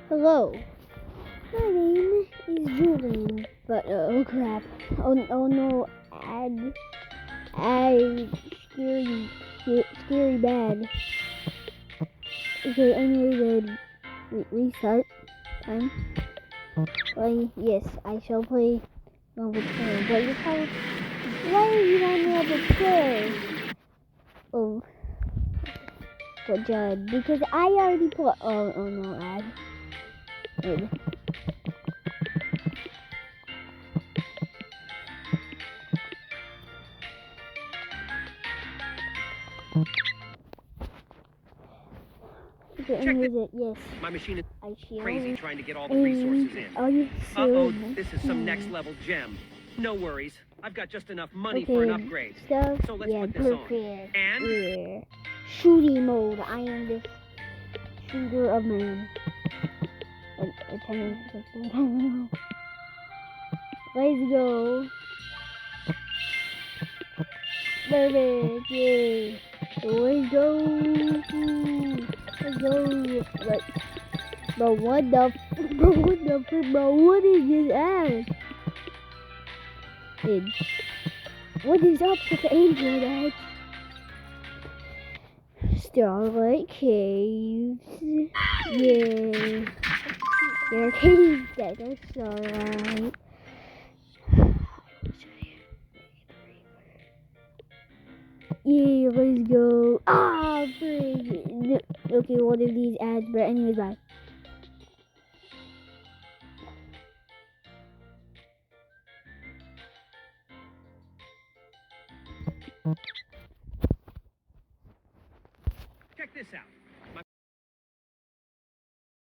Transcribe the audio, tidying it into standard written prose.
Hello, my name is Julian, but oh crap, oh no, ad, scary bad. Okay, anyway, then restart time. Yes, I shall play multiplayer, but you probably, why are you on multiplayer? Oh, but Judd, because I already put, oh no, ad. Maybe. Check it. Yes. My machine is I crazy trying to get all the resources in. Are you Uh-oh, serious? this is some next level gem. No worries. I've got just enough money for an upgrade. Stuff? So let's put this perfect. on. And? Yeah. Shooting mode. I am the shooter of man. Let's go. Perfect. Yay. Let's go. Let's go. Bro, what the bro, what is this ass? What is up with the Android ads? Starlight Caves. Yeah. There are caves that are starlight. Yeah, let's go. Ah, frig. Okay, what are these ads? But anyways, bye. Check this out.